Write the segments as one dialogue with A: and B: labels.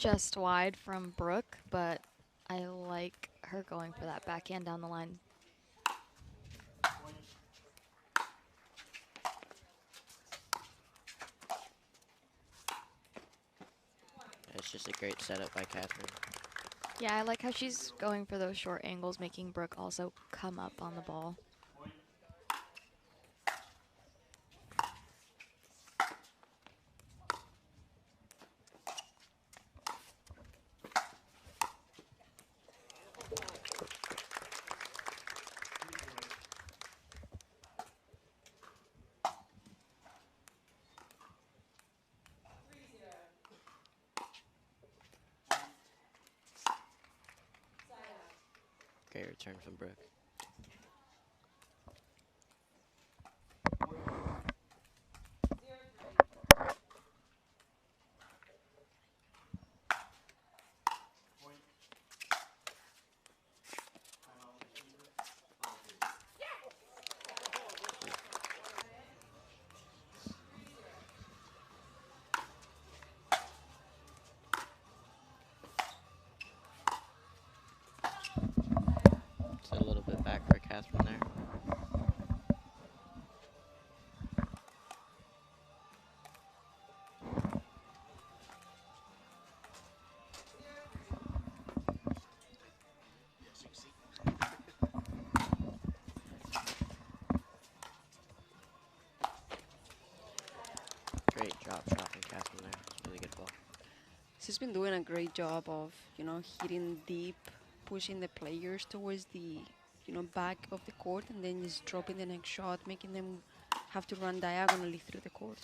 A: just wide from Brooke, but I like her going for that backhand down the line.
B: It's just a great setup by Catherine.
A: Yeah, I like how she's going for those short angles, making Brooke also come up on the ball.
B: Great return from Brooke. It's a little bit back for Catherine there. Great drop shot from Catherine there. It's a really good ball.
C: She's been doing a great job of, hitting deep, pushing the players towards the, back of the court, and then just dropping the next shot, making them have to run diagonally through the court.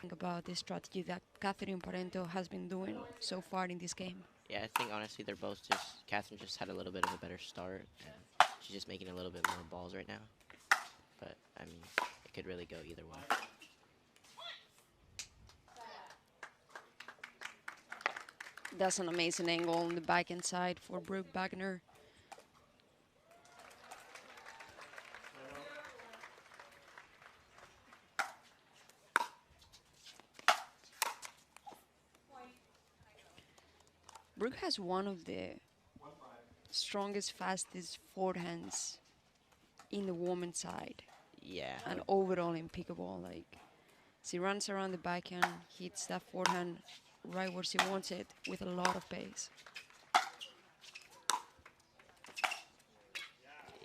C: Think about the strategy that Catherine Parenteau has been doing so far in this game.
B: Yeah, I think honestly they're both just, Catherine just had a little bit of a better start, and she's just making a little bit more balls right now. But, I mean, it could really go either way.
C: That's an amazing angle on the backhand side for Brooke Buckner. Brooke has one of the strongest, fastest forehands in the women's side.
B: Yeah.
C: And overall in pickleball, like, she runs around the backhand, hits that forehand right where she wants it with a lot of pace.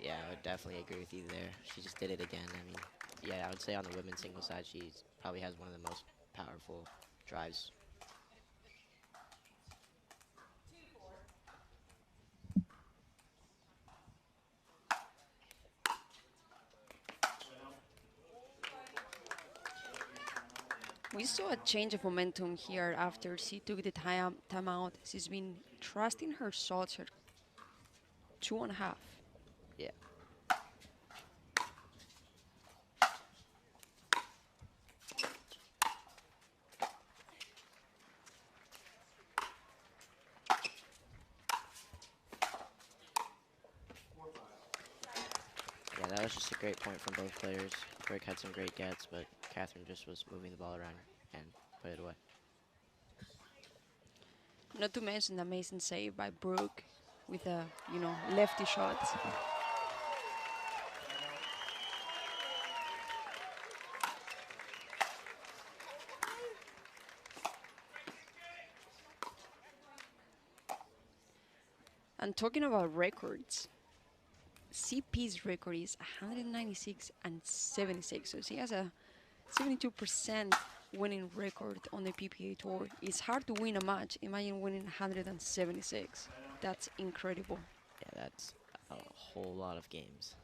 B: Yeah, I would definitely agree with you there. She just did it again. I mean, yeah, I would say on the women's single side, she probably has one of the most powerful drives.
C: We saw a change of momentum here after she took the timeout. She's been trusting her shots her 2.5.
B: Yeah. Yeah, that was just a great point from both players. Brooke had some great gets, but Catherine just was moving the ball around and put it away.
C: Not to mention the amazing save by Brooke with a, lefty shot. And talking about records, CP's record is 196 and 76. So she has a 72% winning record on the PPA Tour. It's hard to win a match. Imagine winning 176. That's incredible.
B: Yeah, that's a whole lot of games.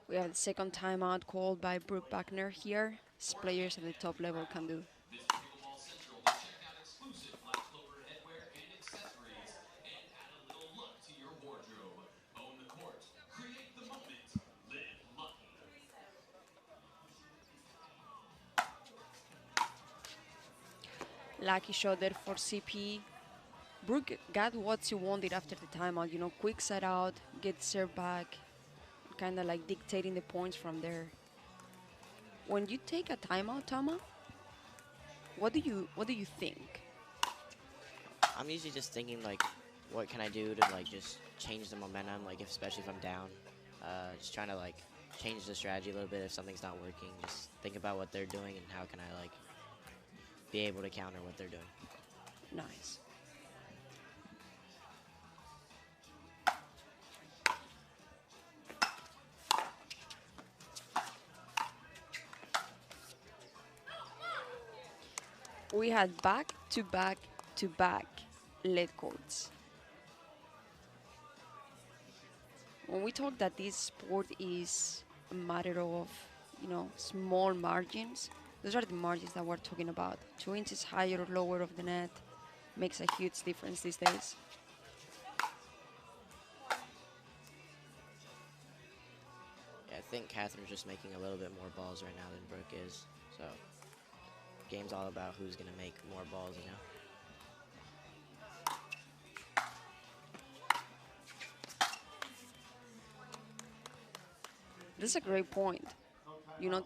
C: We have the second timeout called by Brooke Buckner here, as players at the top level can do. Lucky shot there for CP. Brooke got what she wanted after the timeout. Quick side out, get served back, kind of like dictating the points from there. When you take a timeout, Tama, what do you think?
B: I'm usually just thinking like, what can I do to like just change the momentum? Like, if, especially if I'm down, just trying to like change the strategy a little bit. If something's not working, just think about what they're doing and how can I like be able to counter what they're doing.
C: Nice. We had back to back to back lead courts. When we talk that this sport is a matter of, small margins, those are the margins that we're talking about. 2 inches higher or lower of the net makes a huge difference these days.
B: Yeah, I think Catherine's just making a little bit more balls right now than Brooke is. So, game's all about who's gonna make more balls, you know.
C: That's a great point.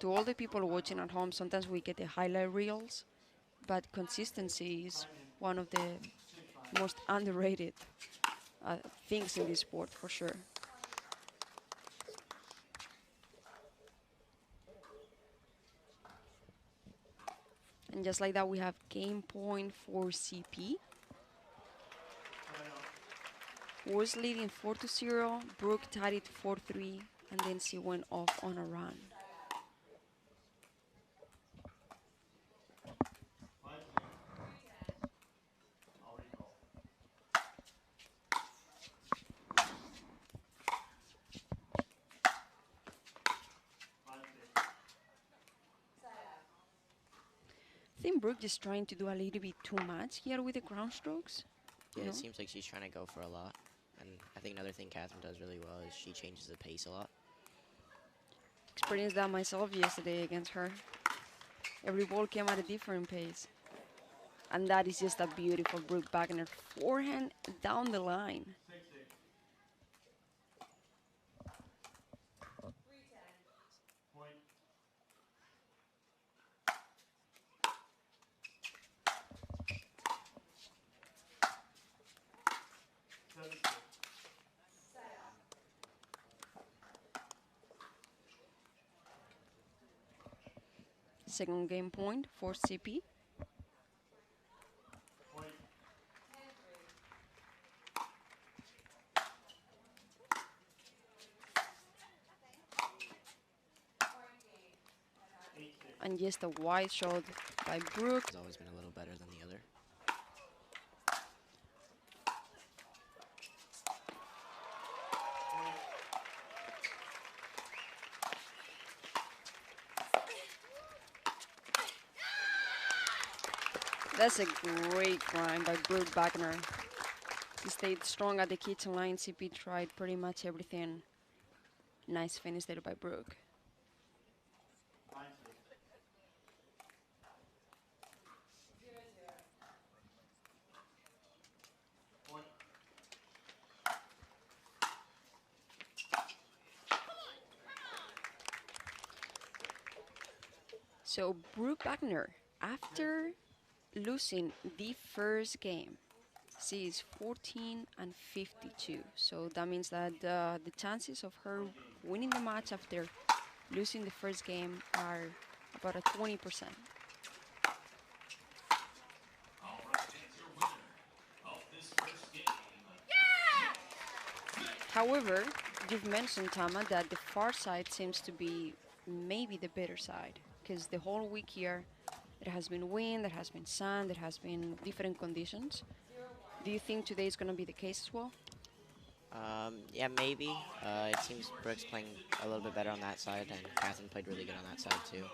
C: To all the people watching at home, sometimes we get the highlight reels, but consistency is one of the most underrated things in this sport for sure. And just like that, we have game point for CP. Was leading 4-0. Brooke tied it 4-3, and then she went off on a run. I think Brooke is trying to do a little bit too much here with the ground strokes.
B: Yeah,
C: you
B: it
C: know?
B: seems like she's trying to go for a lot. And I think another thing Catherine does really well is she changes the pace a lot.
C: Experienced that myself yesterday against her. Every ball came at a different pace. And that is just a beautiful Brooke Buckner forehand down the line. Second game point for CP. And just a wide shot by Brooke.
B: Has always been a little better than the other.
C: That's a great climb by Brooke Buckner. He stayed strong at the kitchen line. CP tried pretty much everything. Nice finish there by Brooke. So Brooke Buckner, after losing the first game, she is 14-52. So that means that the chances of her winning the match after losing the first game are about a 20%. However, you've mentioned, Tama, that the far side seems to be maybe the better side, because the whole week here there has been wind, there has been sun, there has been different conditions. Do you think today is going to be the case as well?
B: Yeah, maybe. It seems Brooke's playing a little bit better on that side, and Catherine played really good on that side too.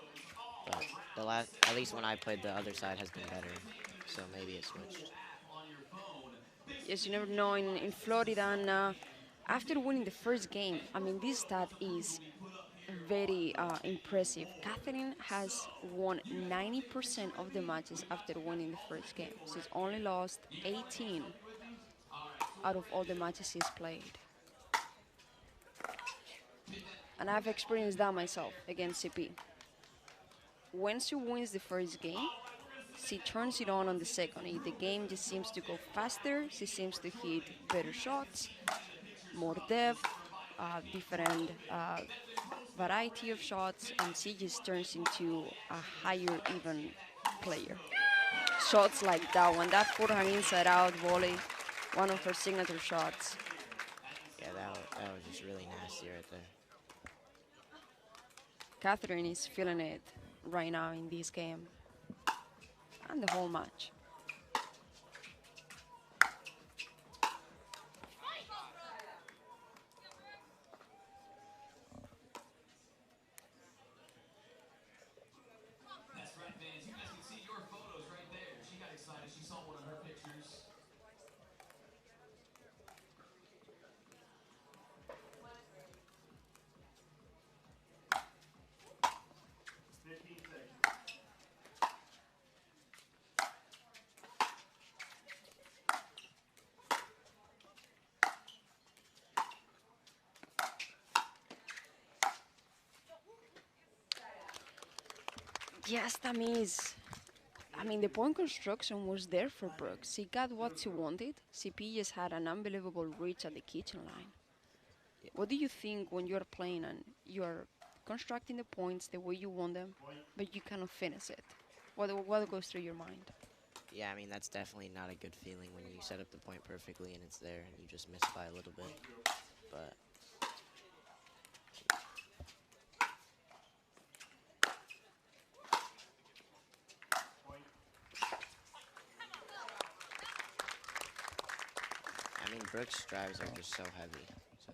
B: But at least when I played, the other side has been better, so maybe it switched.
C: Yes, you never know in Florida. And after winning the first game, I mean, this stat is very impressive. Catherine has won 90% of the matches after winning the first game. She's only lost 18 out of all the matches she's played. And I've experienced that myself against CP. When she wins the first game, she turns it on the second. The game just seems to go faster. She seems to hit better shots, more depth, different variety of shots, and she just turns into a higher even player. Shots like that one, that forehand inside out volley, one of her signature shots.
B: Yeah, that was just really nasty right there.
C: Catherine is feeling it right now in this game and the whole match. Yes, that means, the point construction was there for Brooke. She got what she wanted. CP just had an unbelievable reach at the kitchen line.
B: Yeah.
C: What do you think when you're playing and you're constructing the points the way you want them, but you cannot finish it? What goes through your mind?
B: Yeah, I mean, that's definitely not a good feeling when you set up the point perfectly and it's there and you just miss by a little bit. But I mean, Brooke's drives are just so heavy, so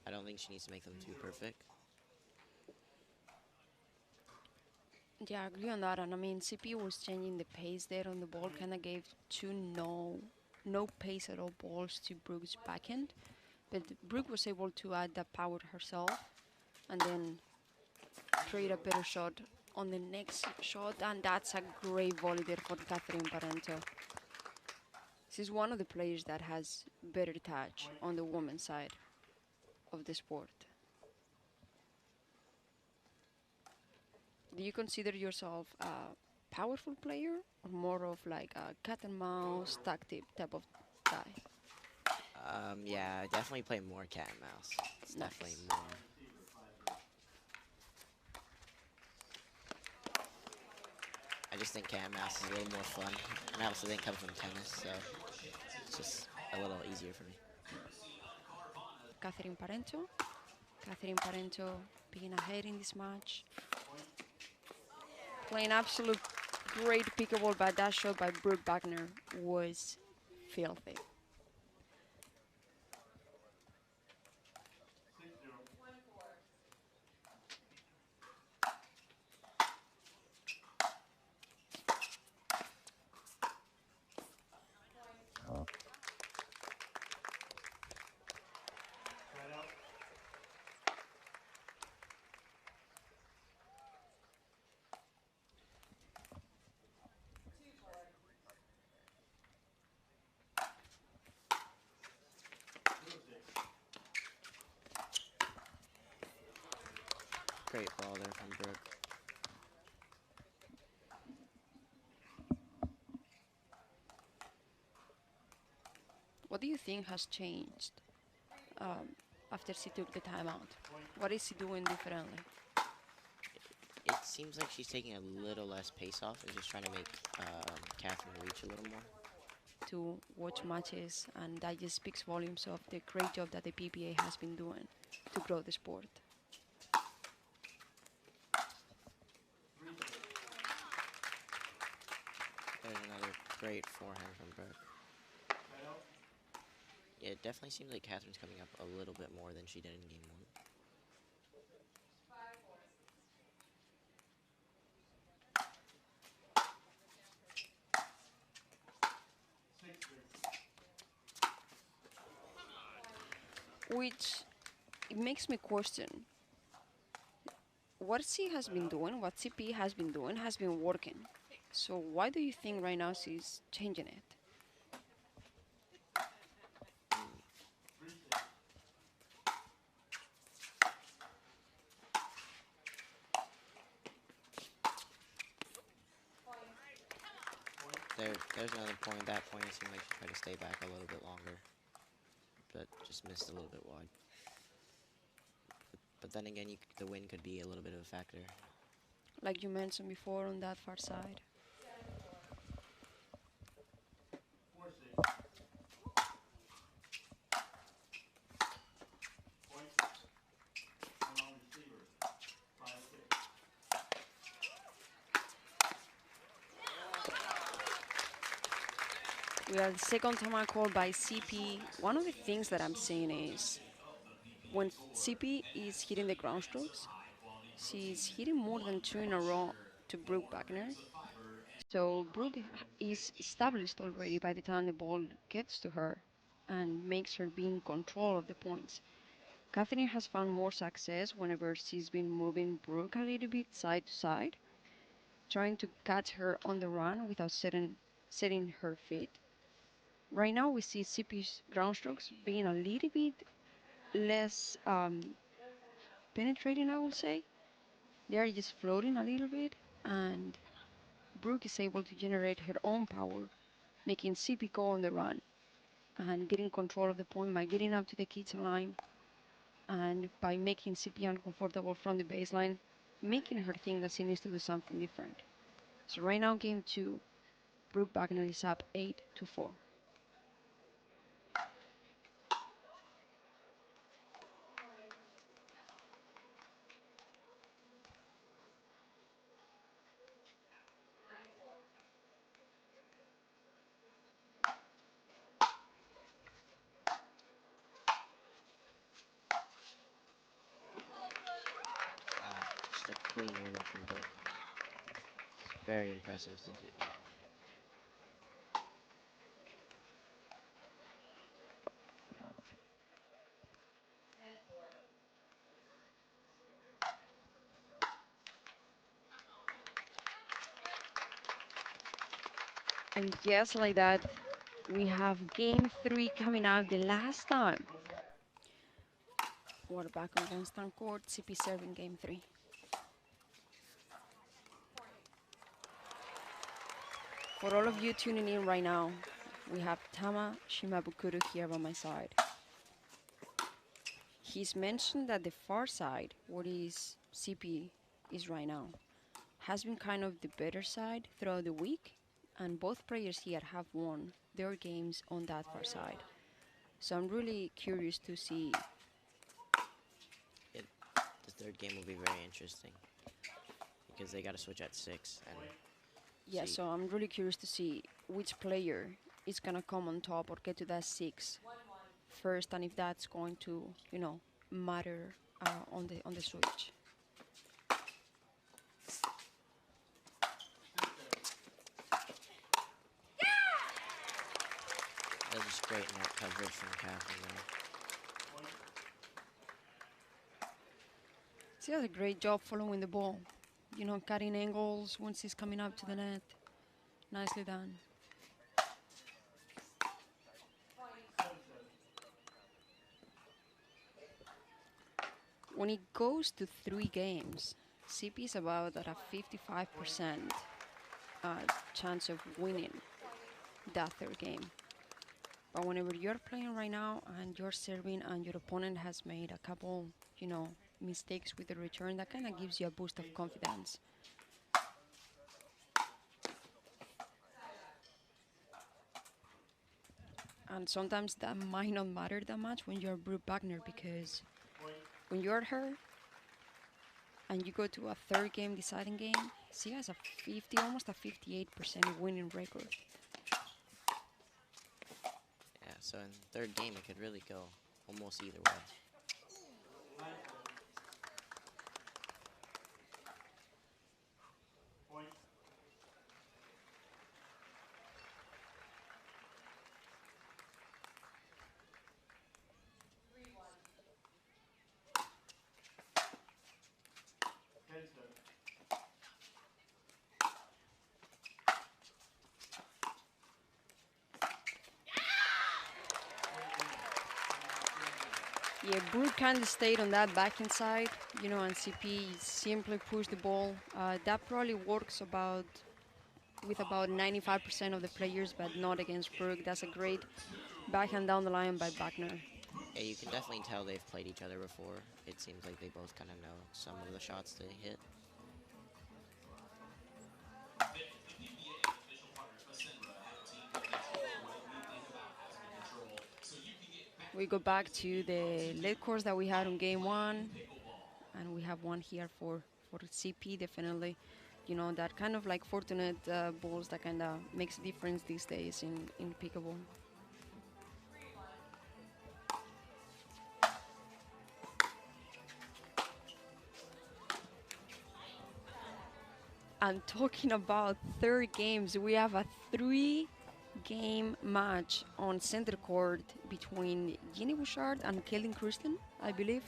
B: I don't think she needs to make them too perfect.
C: Yeah, I agree on that. And CP was changing the pace there on the ball, kind of gave two no pace at all balls to Brooke's backhand. But Brooke was able to add that power herself and then create a better shot on the next shot. And that's a great volley there for Catherine Parenteau. She's one of the players that has better touch on the women's side of the sport. Do you consider yourself a powerful player or more of like a cat and mouse tactic type of guy?
B: Yeah, I definitely play more cat and mouse. It's
C: Nice.
B: definitely more. I just think cat and mouse is a little more fun. And I also didn't come from tennis, so it's just a little easier for me.
C: Catherine Parenteau. Catherine Parenteau being ahead in this match. Playing absolute great pickleball, but that shot by Brooke Buckner was filthy.
B: Great ball there from Brooke.
C: What do you think has changed after she took the timeout? What is she doing differently?
B: It seems like she's taking a little less pace off and just trying to make Catherine reach a little more.
C: To watch matches, and that just speaks volumes of the great job that the PPA has been doing to grow the sport.
B: There's another great forehand from Brooke. Yeah, it definitely seems like Catherine's coming up a little bit more than she did in game one.
C: Which it makes me question what she has been doing, what CP has been doing, has been working. So why do you think right now she's changing it?
B: There's another point. That point, it seemed like she tried to stay back a little bit longer, but just missed a little bit wide. But then again, the wind could be a little bit of a factor.
C: Like you mentioned before on that far side. We are the second time I call by CP. One of the things that I'm seeing is when CP is hitting the ground strokes, she's hitting more than two in a row to Brooke Buckner. So Brooke is established already by the time the ball gets to her and makes her be in control of the points. Catherine has found more success whenever she's been moving Brooke a little bit side to side, trying to catch her on the run without setting her feet. Right now we see CP's ground strokes being a little bit less penetrating, I will say. They are just floating a little bit, and Brooke is able to generate her own power, making CP go on the run and getting control of the point by getting up to the kitchen line and by making CP uncomfortable from the baseline, making her think that she needs to do something different. So right now, game two, Brooke Buckner is up 8-4.
B: Just a clean win from Brooke. It's very impressive to do.
C: And just like that, we have game three coming up the last time. We're back on constant court, CP serving game three. For all of you tuning in right now, we have Tama Shimabukuro here by my side. He's mentioned that the far side, what is CP is right now, has been kind of the better side throughout the week, and both players here have won their games on that far side. So I'm really curious to see.
B: The third game will be very interesting because they got to switch at 6 and
C: Yeah,
B: see.
C: so I'm really curious to see which player is gonna come on top or get to that 6 first, and if that's going to, matter on the switch.
B: That was just great net coverage from Catherine there.
C: She does a great job following the ball, cutting angles once he's coming up to the net. Nicely done. When it goes to 3 games, CP is about at a 55% chance of winning that third game. But whenever you're playing right now and you're serving and your opponent has made a couple, mistakes with the return, that kind of gives you a boost of confidence. And sometimes that might not matter that much when you're Brooke Buckner, because when you're her and you go to a third game deciding game, she has a 50, almost a 58% winning record.
B: Yeah, so in third game, it could really go almost either way.
C: Yeah, Brooke kind of stayed on that backhand side, and CP simply pushed the ball. That probably works with about 95% of the players, but not against Brooke. That's a great backhand down the line by Buckner.
B: Yeah, you can definitely tell they've played each other before. It seems like they both kind of know some of the shots they hit.
C: We go back to the lead course that we had on game one, and we have one here for CP. Definitely, that kind of like fortunate balls that kind of makes a difference these days in pickleball. And talking about third games, we have a three-game match on center court between Ginny Bouchard and Kaylin Kristen, I believe.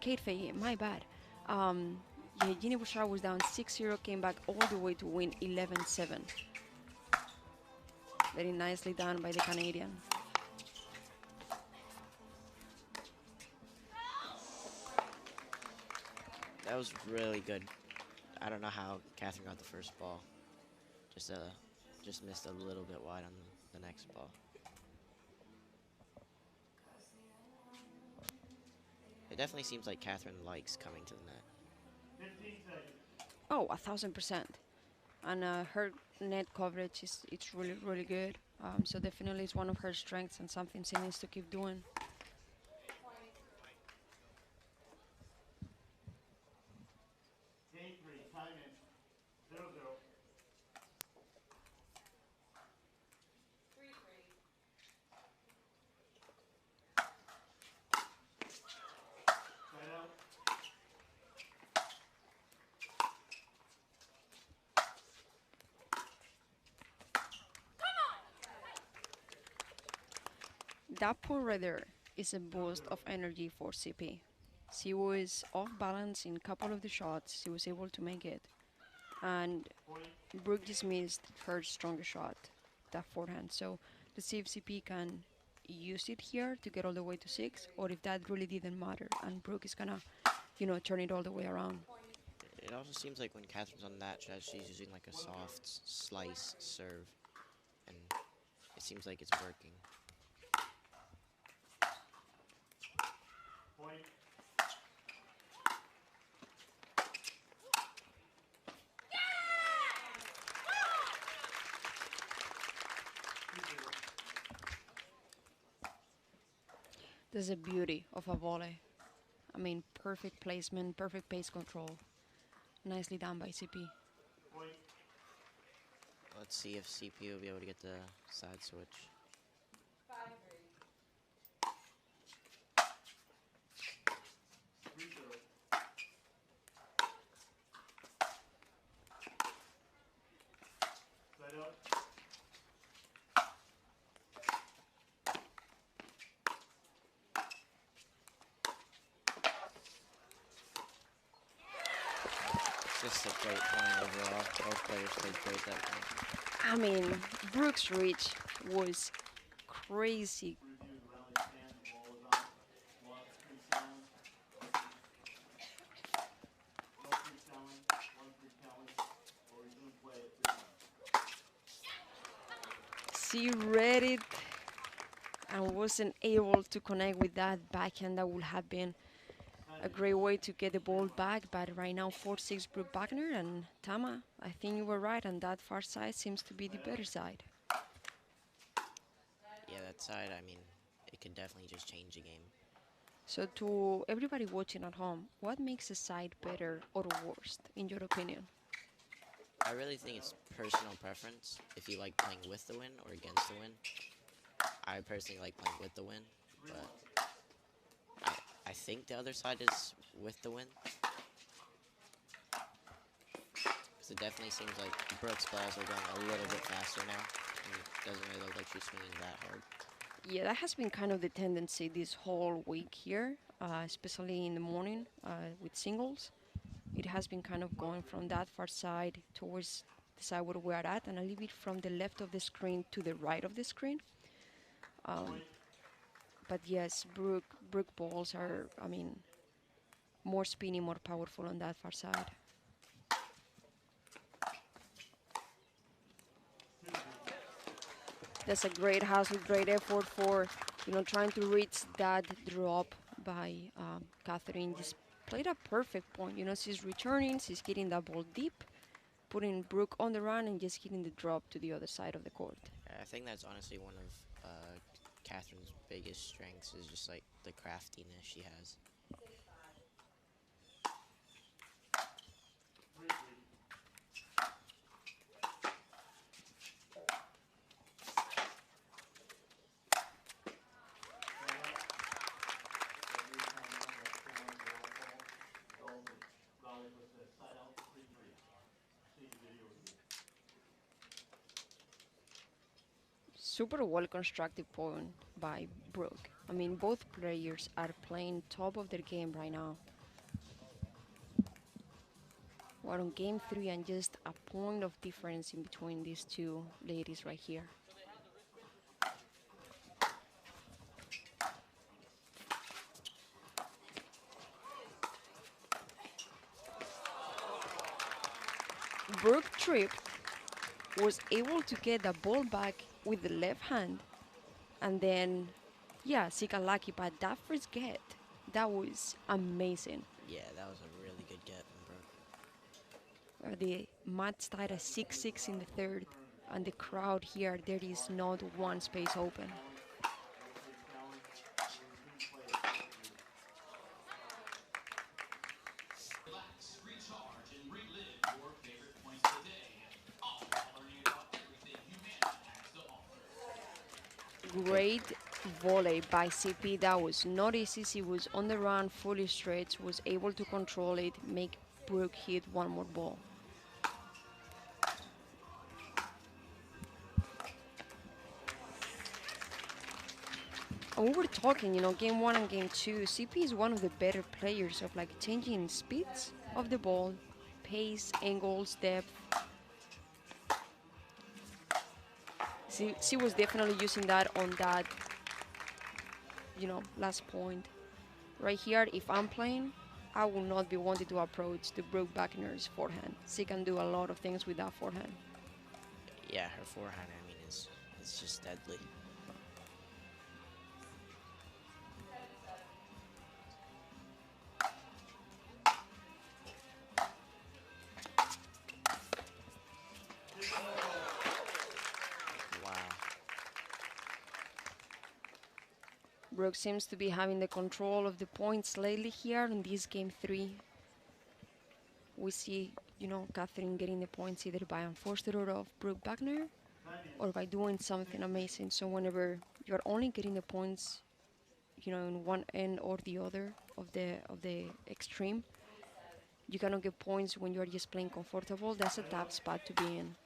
C: Kate Faye, my bad. Yeah, Ginny Bouchard was down 6-0, came back all the way to win 11-7. Very nicely done by the Canadian.
B: That was really good. I don't know how Catherine got the first ball. Just missed a little bit wide on the next ball. It definitely seems like Catherine likes coming to the net.
C: Oh, 1,000%. And her net coverage is it's really really good. So definitely it's one of her strengths and something she needs to keep doing. That point right there is a boost of energy for CP. She was off balance in a couple of the shots. She was able to make it. And Brooke just missed her strongest shot, that forehand. So let's see if CP can use it here to get all the way to 6, or if that really didn't matter and Brooke is gonna, turn it all the way around.
B: It also seems like when Catherine's on that stretch, she's using like a soft slice serve, and it seems like it's working.
C: There's a beauty of a volley. I mean, perfect placement, perfect pace control. Nicely done by CP.
B: Let's see if CP will be able to get the side switch. Just a great point overall. Both players played great that point.
C: I mean, Brooke's reach was crazy. She read it and wasn't able to connect with that backhand. That would have been a great way to get the ball back. But right now, 4-6 Brooke Buckner and Tama. I think you were right, and that far side seems to be the better side.
B: Yeah, that side, I mean, it can definitely just change the game.
C: So to everybody watching at home, what makes a side better or worse, in your opinion?
B: I really think it's personal preference. If you like playing with the win or against the win. I personally like playing with the win, but I think the other side is with the win. Because it definitely seems like Brooke's balls are going a little bit faster now. And it doesn't really look like she's swinging that hard.
C: Yeah, that has been kind of the tendency this whole week here, especially in the morning with singles. It has been kind of going from that far side towards the side where we're at, and a little bit from the left of the screen to the right of the screen. But But yes, Brooke balls are, I mean, more spinny, more powerful on that far side. That's a great hustle, great effort for, trying to reach that drop by Catherine. Just played a perfect point. She's returning, she's getting that ball deep, putting Brooke on the run and just hitting the drop to the other side of the court.
B: I think that's honestly one of Catherine's biggest strengths is just like the craftiness she has.
C: Super well constructed point by Brooke. I mean, both players are playing top of their game right now. We're on game 3 and just a point of difference in between these two ladies right here. Brooke tripped, was able to get the ball back with the left hand, and then, yeah, she got lucky, but that first get, that was amazing.
B: Yeah, that was a really good get from Brooke.
C: The match tied at 6-6 in the third, and the crowd here, there is not one space open. Great volley by CP. That was not easy. She was on the run, fully stretched, was able to control it, make Brooke hit one more ball. And we were talking, game 1 and game 2, CP is one of the better players of like changing speeds of the ball, pace, angles, depth. She was definitely using that on that, last point. Right here, if I'm playing, I will not be wanting to approach the Brooke Buckner's forehand. She can do a lot of things with that forehand.
B: Yeah, her forehand, I mean, it's just deadly. Wow.
C: Brooke seems to be having the control of the points lately here in this game 3. We see, Catherine getting the points either by unforced error of Brooke Buckner or by doing something amazing. So whenever you're only getting the points, in one end or the other of the extreme, you cannot get points when you're just playing comfortable. That's a tough spot to be in.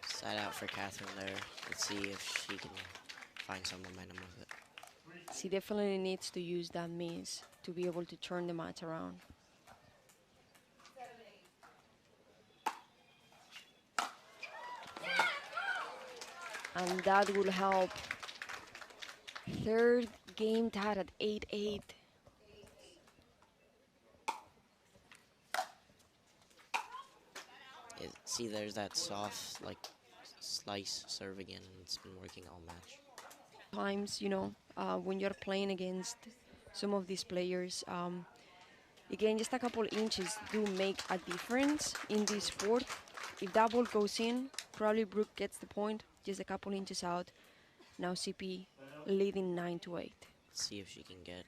B: Side out for Catherine there. Let's see if she can find some momentum with it.
C: She definitely needs to use that miss to be able to turn the match around. And that will help. Third game tied at 8-8.
B: See, there's that soft, like, slice serve again. It's been working all match.
C: Times, when you're playing against some of these players, again, just a couple inches do make a difference in this sport. If that ball goes in, probably Brooke gets the point, just a couple inches out. Now CP leading 9-8.
B: Let's see if she can get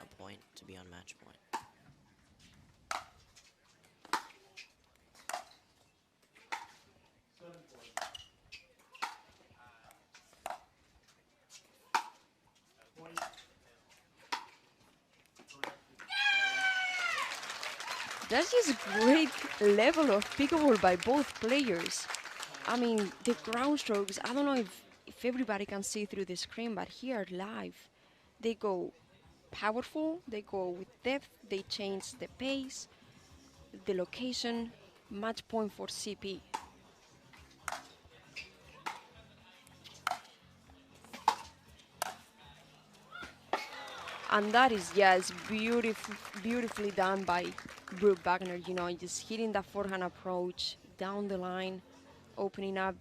B: a point to be on match point.
C: That's just a great level of pickleball by both players. I mean, the ground strokes, I don't know if everybody can see through the screen, but here live, they go powerful, they go with depth, they change the pace, the location, match point for CP. And that is, yes, beautifully done by Brooke Buckner. You know, just hitting that forehand approach down the line, opening up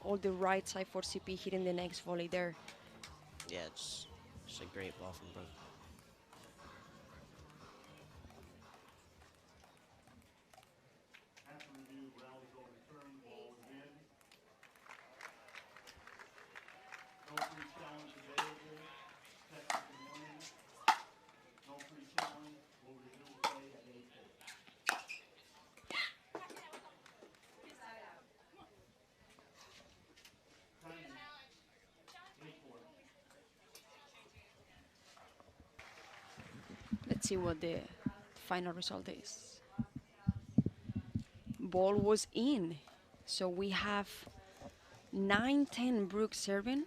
C: all the right side for CP, hitting the next volley there.
B: Yeah, it's just a great ball from Brooke.
C: Let's see what the final result is. Ball was in. So we have 9-10 Brooke serving.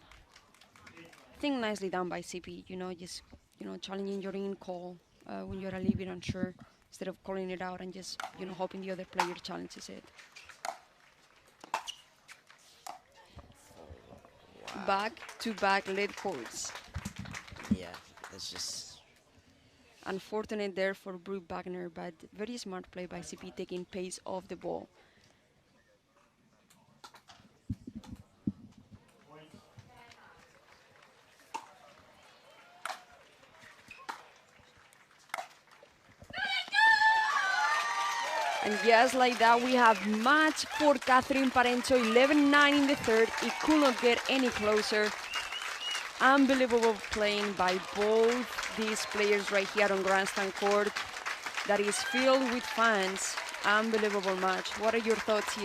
C: I think nicely done by CP, you know, just, you know, challenging your in call when you're a little bit unsure instead of calling it out and just, you know, hoping the other player challenges it.
B: Wow.
C: Back-to-back lead courts.
B: Yeah, it's just
C: Unfortunate there for Brooke Buckner, but very smart play by CP taking pace off the ball. And just like that, we have match for Catherine Parenteau, 11-9 in the third. It could not get any closer. Unbelievable playing by both these players right here on Grandstand Court that is filled with fans. Unbelievable match. What are your thoughts here?